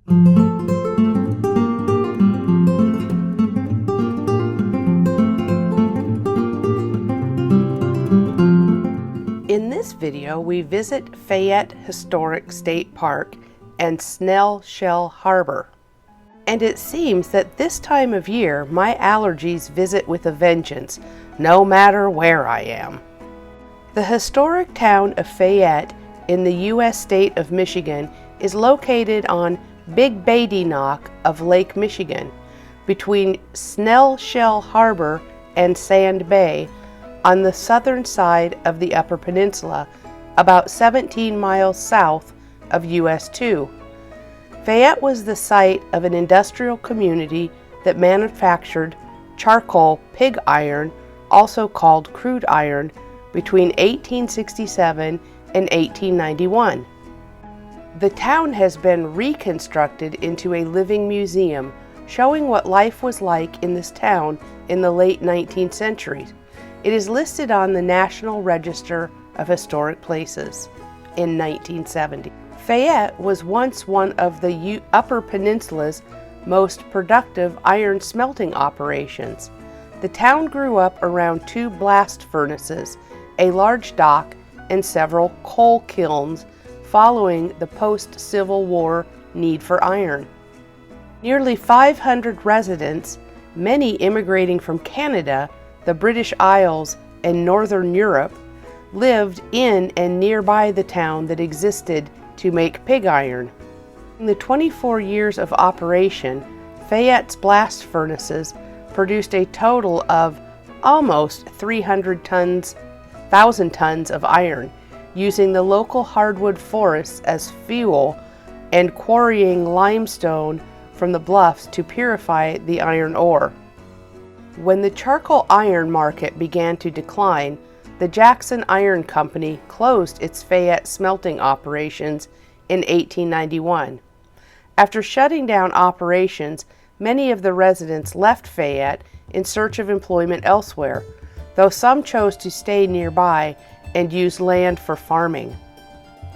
In this video, we visit Fayette Historic State Park and Snell Shell Harbor. And it seems that this time of year, my allergies visit with a vengeance, no matter where I am. The historic town of Fayette in the U.S. state of Michigan is located on Big Beatty Knock of Lake Michigan, between Snell Shell Harbor and Sand Bay, on the southern side of the Upper Peninsula, about 17 miles south of US 2. Fayette was the site of an industrial community that manufactured charcoal pig iron, also called crude iron, between 1867 and 1891. The town has been reconstructed into a living museum, showing what life was like in this town in the late 19th century. It is listed on the National Register of Historic Places in 1970. Fayette was once one of the Upper Peninsula's most productive iron smelting operations. The town grew up around 2 blast furnaces, a large dock, and several coal kilns following the post-Civil War need for iron. Nearly 500 residents, many immigrating from Canada, the British Isles, and Northern Europe, lived in and nearby the town that existed to make pig iron. In the 24 years of operation, Fayette's blast furnaces produced a total of almost 300,000 tons of iron, using the local hardwood forests as fuel and quarrying limestone from the bluffs to purify the iron ore. When the charcoal iron market began to decline, the Jackson Iron Company closed its Fayette smelting operations in 1891. After shutting down operations, many of the residents left Fayette in search of employment elsewhere, though some chose to stay nearby and use land for farming.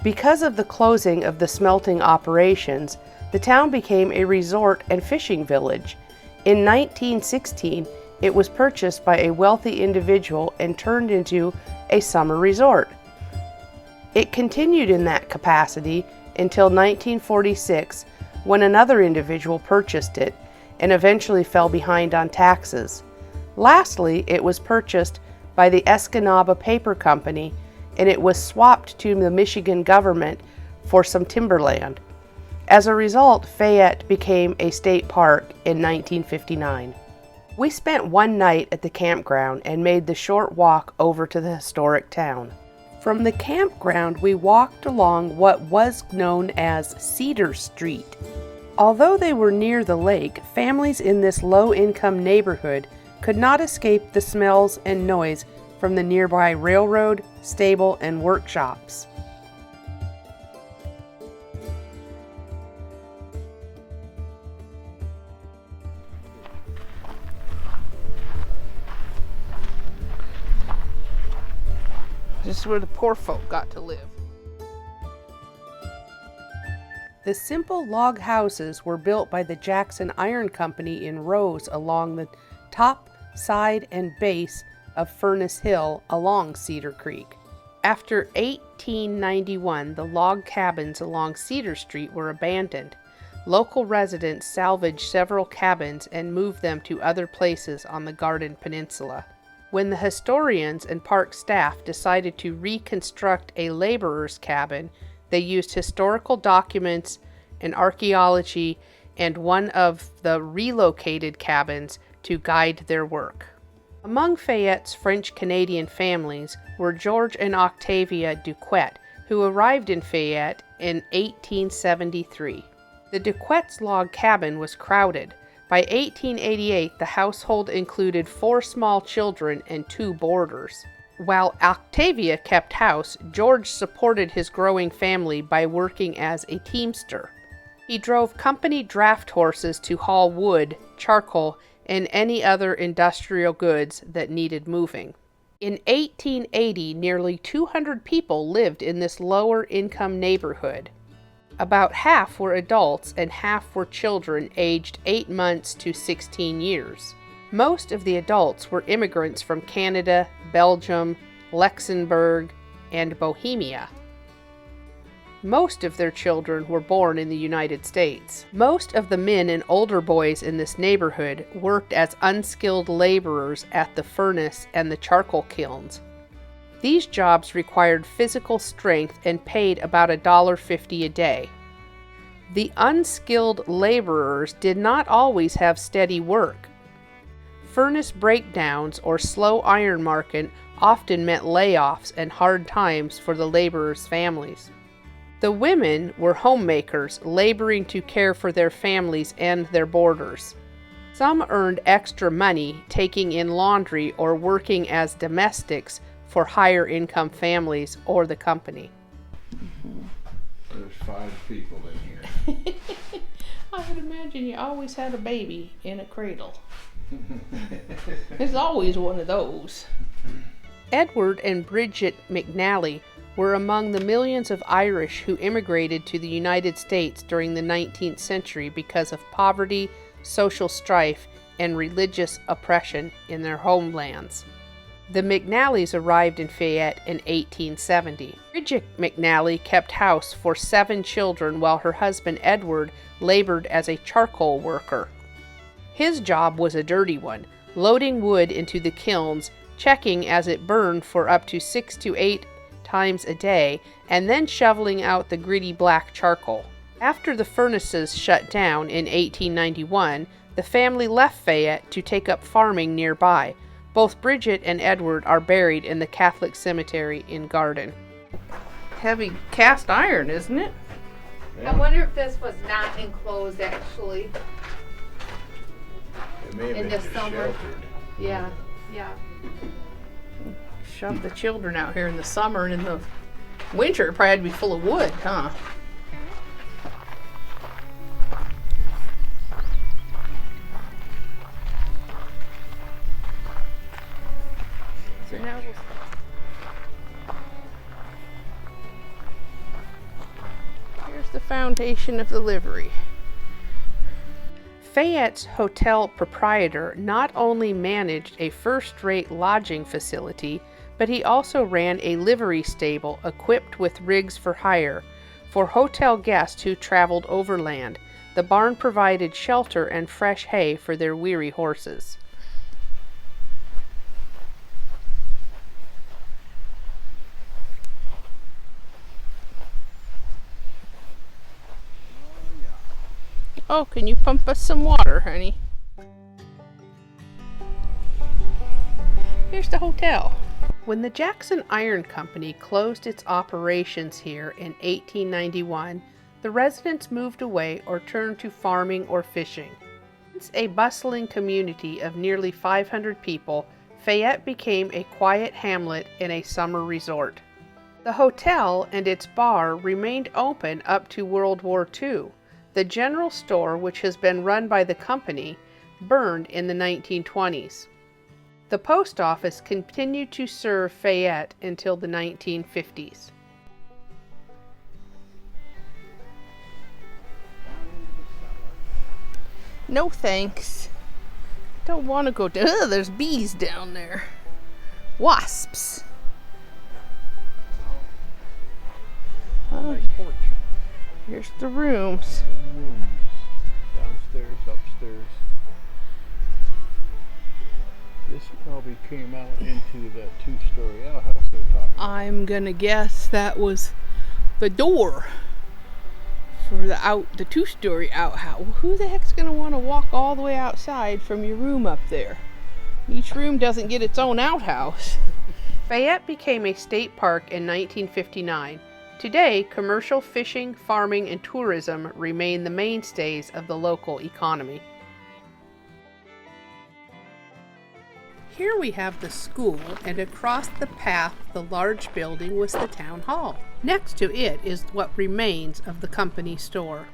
Because of the closing of the smelting operations, the town became a resort and fishing village. In 1916, it was purchased by a wealthy individual and turned into a summer resort. It continued in that capacity until 1946, when another individual purchased it and eventually fell behind on taxes. Lastly, it was purchased by the Escanaba Paper Company, and it was swapped to the Michigan government for some timberland. As a result, Fayette became a state park in 1959. We spent one night at the campground and made the short walk over to the historic town. From the campground, we walked along what was known as Cedar Street. Although they were near the lake, families in this low-income neighborhood could not escape the smells and noise from the nearby railroad, stable, and workshops. This is where the poor folk got to live. The simple log houses were built by the Jackson Iron Company in rows along the top, side, and base of Furnace Hill along Cedar Creek. After 1891, the log cabins along Cedar Street were abandoned. Local residents salvaged several cabins and moved them to other places on the Garden Peninsula. When the historians and park staff decided to reconstruct a laborer's cabin, they used historical documents and archaeology and one of the relocated cabins to guide their work. Among Fayette's French-Canadian families were George and Octavia Duquette, who arrived in Fayette in 1873. The Duquette's log cabin was crowded. By 1888, the household included 4 small children and 2 boarders. While Octavia kept house, George supported his growing family by working as a teamster. He drove company draft horses to haul wood, charcoal, and any other industrial goods that needed moving. In 1880, nearly 200 people lived in this lower-income neighborhood. About half were adults and half were children aged 8 months to 16 years. Most of the adults were immigrants from Canada, Belgium, Luxembourg, and Bohemia. Most of their children were born in the United States. Most of the men and older boys in this neighborhood worked as unskilled laborers at the furnace and the charcoal kilns. These jobs required physical strength and paid about $1.50 a day. The unskilled laborers did not always have steady work. Furnace breakdowns or slow iron market often meant layoffs and hard times for the laborers' families. The women were homemakers, laboring to care for their families and their boarders. Some earned extra money taking in laundry or working as domestics for higher income families or the company. There's 5 people in here. I would imagine you always had a baby in a cradle. There's always one of those. Edward and Bridget McNally were among the millions of Irish who immigrated to the United States during the 19th century because of poverty, social strife, and religious oppression in their homelands. The McNallys arrived in Fayette in 1870. Bridget McNally kept house for 7 children while her husband Edward labored as a charcoal worker. His job was a dirty one, loading wood into the kilns, checking as it burned for up to 6 to 8 times a day, and then shoveling out the gritty black charcoal. After the furnaces shut down in 1891, the family left Fayette to take up farming nearby. Both Bridget and Edward are buried in the Catholic cemetery in Garden. Heavy cast iron, isn't it? Yeah. I wonder if this was not enclosed actually. It may have In been the just summer. sheltered. Yeah, yeah. Shove the children out here in the summer, and in the winter it probably had to be full of wood, huh? So now here's the foundation of the livery. Fayette's hotel proprietor not only managed a first-rate lodging facility, but he also ran a livery stable equipped with rigs for hire. For hotel guests who traveled overland, the barn provided shelter and fresh hay for their weary horses. Oh, can you pump us some water, honey? Here's the hotel. When the Jackson Iron Company closed its operations here in 1891, the residents moved away or turned to farming or fishing. Once a bustling community of nearly 500 people, Fayette became a quiet hamlet and a summer resort. The hotel and its bar remained open up to World War II. The general store, which has been run by the company, burned in the 1920s. The post office continued to serve Fayette until the 1950s. No thanks. Don't want to go down. Ugh, there's bees down there. Wasps. Oh, Nice porch. here's the rooms. Rooms. Downstairs, upstairs. This probably came out into that 2-story outhouse they're talking about. I'm gonna guess that was the door for the 2-story outhouse. Well, who the heck's gonna want to walk all the way outside from your room up there? Each room doesn't get its own outhouse. Fayette became a state park in 1959. Today, commercial fishing, farming, and tourism remain the mainstays of the local economy. Here we have the school, and across the path the large building was the town hall. Next to it is what remains of the company store.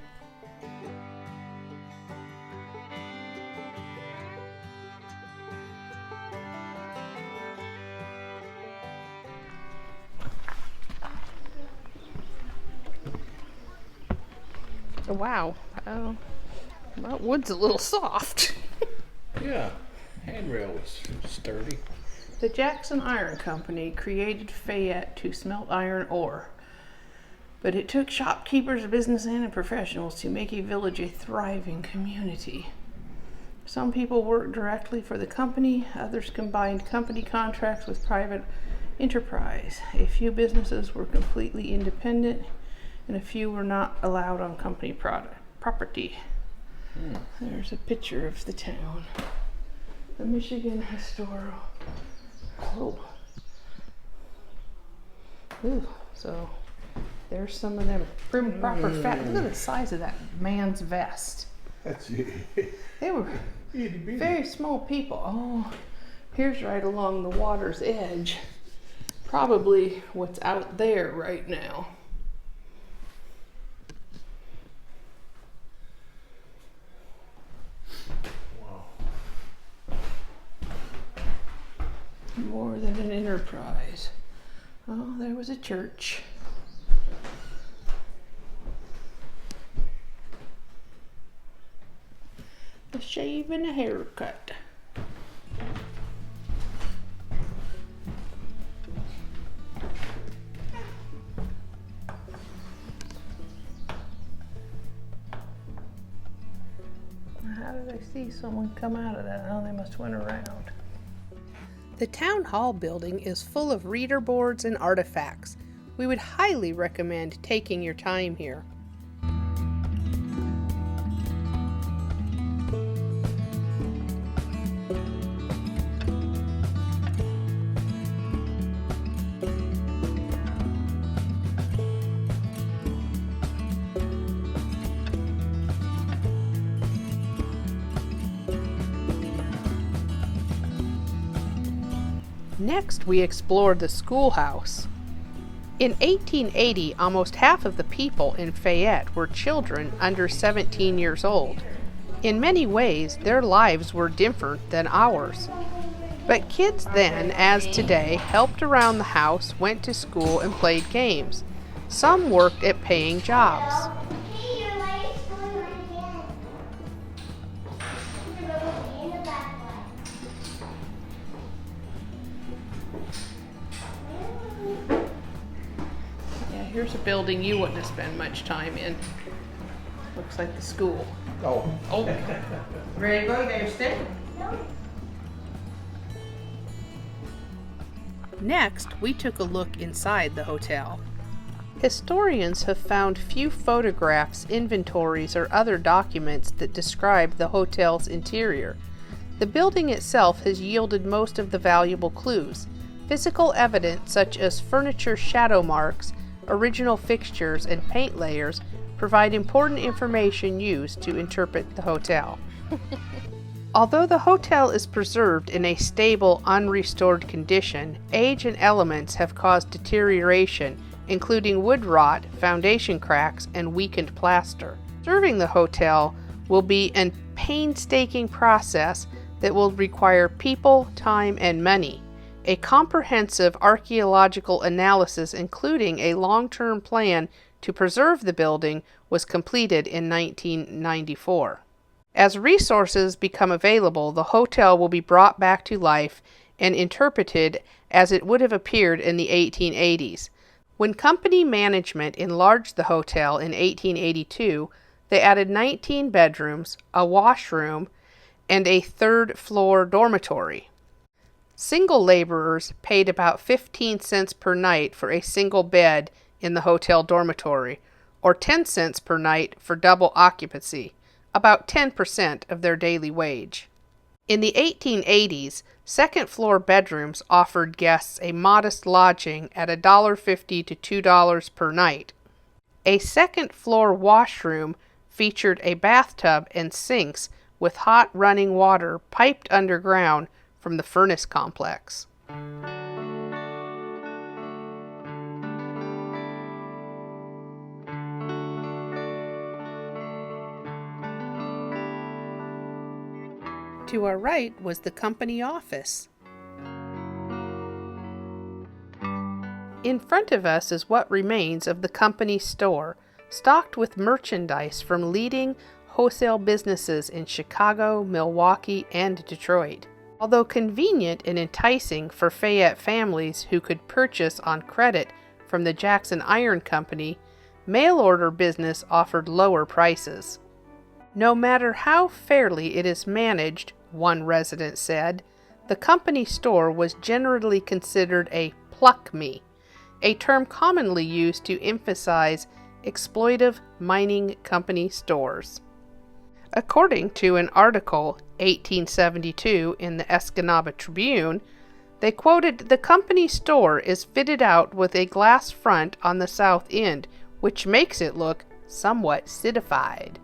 Wow. That wood's a little soft. Yeah, handrail was sturdy. The Jackson Iron Company created Fayette to smelt iron ore. But it took shopkeepers, businessmen, and professionals to make a village a thriving community. Some people worked directly for the company, others combined company contracts with private enterprise. A few businesses were completely independent, and a few were not allowed on company property. There's a picture of the town. The Michigan Historical. Oh. Ooh, so there's some of them prim proper fat. Look at the size of that man's vest. That's it. They were very small people. Oh, here's right along the water's edge. Probably what's out there right now. More than an enterprise. Oh, there was a church. A shave and a haircut. How did I see someone come out of that? Oh, they must have went around. The town hall building is full of reader boards and artifacts. We would highly recommend taking your time here. Next, we explored the schoolhouse. In 1880, almost half of the people in Fayette were children under 17 years old. In many ways, their lives were different than ours. But kids then, as today, helped around the house, went to school, and played games. Some worked at paying jobs. Here's a building you wouldn't have spent much time in. Looks like the school. Oh. Oh. Ready to go? You got your stick? Next, we took a look inside the hotel. Historians have found few photographs, inventories, or other documents that describe the hotel's interior. The building itself has yielded most of the valuable clues. Physical evidence such as furniture shadow marks, original fixtures, and paint layers provide important information used to interpret the hotel. Although the hotel is preserved in a stable, unrestored condition, age and elements have caused deterioration, including wood rot, foundation cracks, and weakened plaster. Preserving the hotel will be a painstaking process that will require people, time, and money. A comprehensive archaeological analysis, including a long-term plan to preserve the building, was completed in 1994. As resources become available, the hotel will be brought back to life and interpreted as it would have appeared in the 1880s. When company management enlarged the hotel in 1882, they added 19 bedrooms, a washroom, and a third-floor dormitory. Single laborers paid about 15 cents per night for a single bed in the hotel dormitory, or 10 cents per night for double occupancy, about 10% of their daily wage. In the 1880s, second-floor bedrooms offered guests a modest lodging at $1.50 to $2 per night. A second-floor washroom featured a bathtub and sinks with hot running water piped underground from the furnace complex. To our right was the company office. In front of us is what remains of the company store, stocked with merchandise from leading wholesale businesses in Chicago, Milwaukee, and Detroit. Although convenient and enticing for Fayette families who could purchase on credit from the Jackson Iron Company, mail-order business offered lower prices. No matter how fairly it is managed, one resident said, the company store was generally considered a pluck me, a term commonly used to emphasize exploitive mining company stores. According to an article, 1872, in the Escanaba Tribune, they quoted, "The company store is fitted out with a glass front on the south end, which makes it look somewhat citified."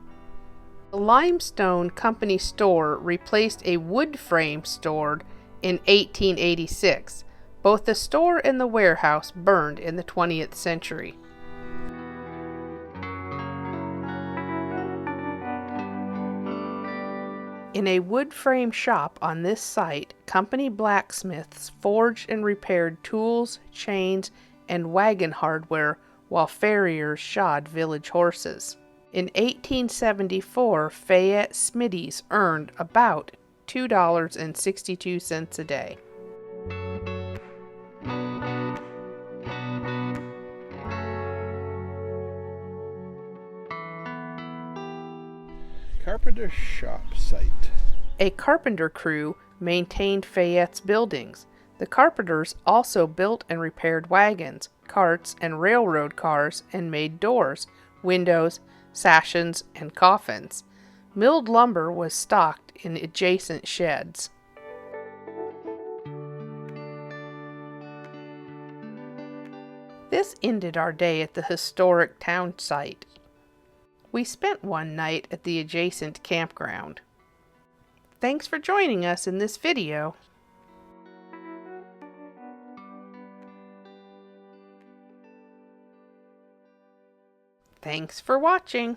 The limestone company store replaced a wood frame store in 1886. Both the store and the warehouse burned in the 20th century. In a wood frame shop on this site, company blacksmiths forged and repaired tools, chains, and wagon hardware while farriers shod village horses. In 1874, Fayette smithies earned about $2.62 a day. Carpenter shop site. A carpenter crew maintained Fayette's buildings. The carpenters also built and repaired wagons, carts, and railroad cars, and made doors, windows, sashes, and coffins. Milled lumber was stocked in adjacent sheds. This ended our day at the historic town site. We spent one night at the adjacent campground. Thanks for joining us in this video. Thanks for watching.